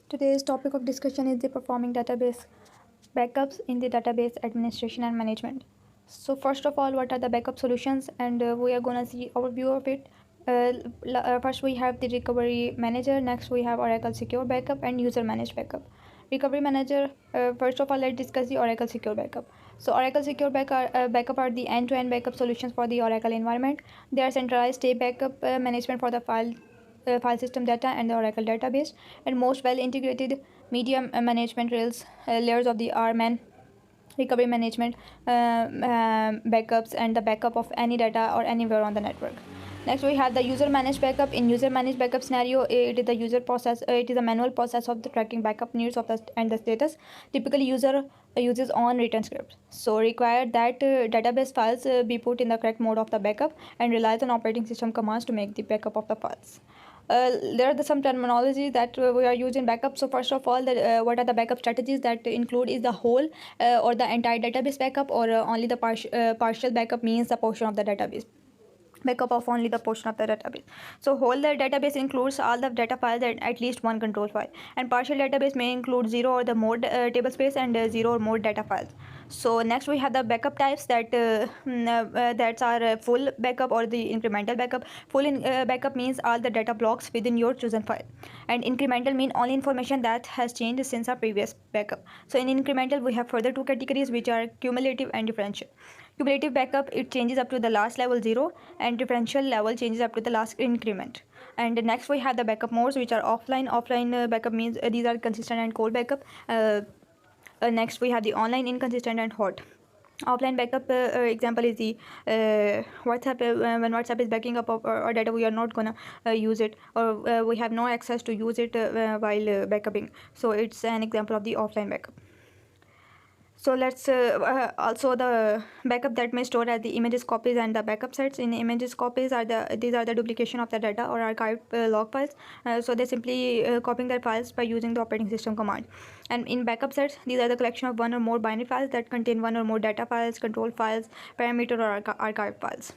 Today's topic of discussion is the performing database backups in the database administration and management. So first of all, what are the backup solutions? And we are gonna see overview of it. First we have the recovery manager. Next we have Oracle Secure Backup and user managed backup. Recovery manager. First of all, let's discuss the Oracle Secure Backup. So Oracle Secure Backup are the end-to-end backup solutions for the Oracle environment. They are centralized tape backup management for the file system data and the Oracle database, and most well integrated medium management layers of the RMAN recovery management, backups, and the backup of any data or anywhere on the network. Next we have the user managed backup. In user managed backup scenario, it is the user process. It is a manual process of the tracking backup needs of the status. Typically user uses on written scripts, so require that database files be put in the correct mode of the backup, and relies on operating system commands to make the backup of the files. There are some terminology that we are using backup. So first of all, what are the backup strategies that include is the whole or the entire database backup, or only the partial backup, means the portion of the database backup of only the portion of the database. So whole the database includes all the data files and at least one control file, and partial database may include 0 or the more table space and 0 or more data files. So next we have the backup types that that are full backup or the incremental backup. Full backup means all the data blocks within your chosen file, and incremental mean only information that has changed since our previous backup. So in incremental we have further two categories, which are cumulative and differential. Cumulative backup, it changes up to the last level 0, and differential level changes up to the last increment. And next we have the backup modes, which are offline backup means these are consistent and cold backup. Next we have the online, inconsistent, and hot. Offline backup example is the WhatsApp. When WhatsApp is backing up our data, we are not gonna use it, or we have no access to use it while backupping. So it's an example of the offline backup. So let's also the backup that may store as the images copies and the backup sets. In images copies are these are the duplication of the data or archived log files. So they're simply copying their files by using the operating system command. And in backup sets, these are the collection of one or more binary files that contain one or more data files, control files, parameter, or archive files.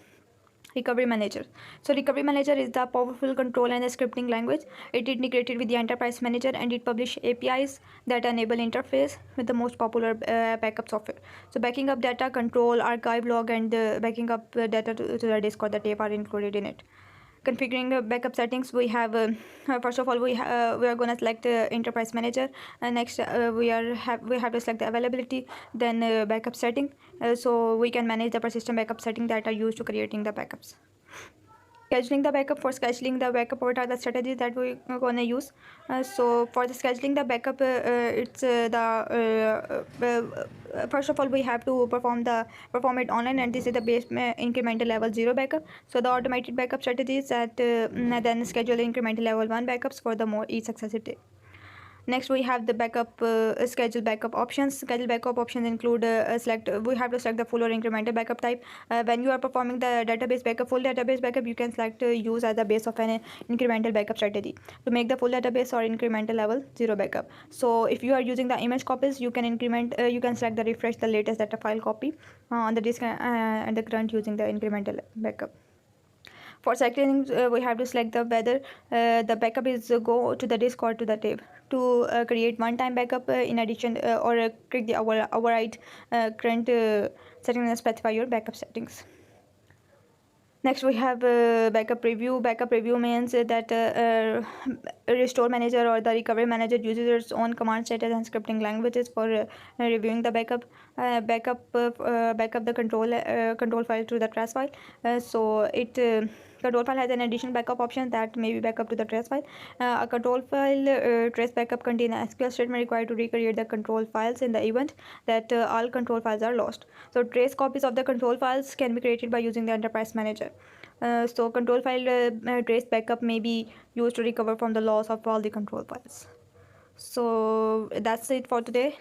Recovery manager. So recovery manager is the powerful control and the scripting language. It integrated with the enterprise manager, and it publishes APIs that enable interface with the most popular backup software. So backing up data, control, archive log, and backing up data to the disk or the tape are included in it. Configuring the backup settings, we have first of all we are going to select enterprise manager. Next we have to select the availability, then backup setting, so we can manage the persistent backup setting that are used to creating the backups. Scheduling the backup. For scheduling the backup, what are the strategies that we're gonna use? So for the scheduling the backup, it's first of all we have to perform it online, and this is the base incremental level 0 backup. So the automated backup strategies that then schedule incremental level 1 backups for the more each successive day. Next we have the backup schedule backup options. Schedule backup options include we have to select the full or incremental backup type. When you are performing the database backup, full database backup, you can select use as the base of an incremental backup strategy to make the full database or incremental level 0 backup. So if you are using the image copies, you can you can select the refresh the latest data file copy on the disk and the current using the incremental backup. For selecting, we have to select the whether the backup is go to the disk or to the tape. To create one-time backup, in addition, or click the override current setting and specify your backup settings. Next we have backup preview. Backup preview means that restore manager or the recovery manager uses its own command set and scripting languages for reviewing the backup. Backup the control file to the trace file. So it control file has an additional backup option that may be backup to the trace file. A control file trace backup contains an SQL statement required to recreate the control files in the event that all control files are lost. So trace copies of the control files can be created by using the enterprise manager. So control file trace backup may be used to recover from the loss of all the control files. So that's it for today.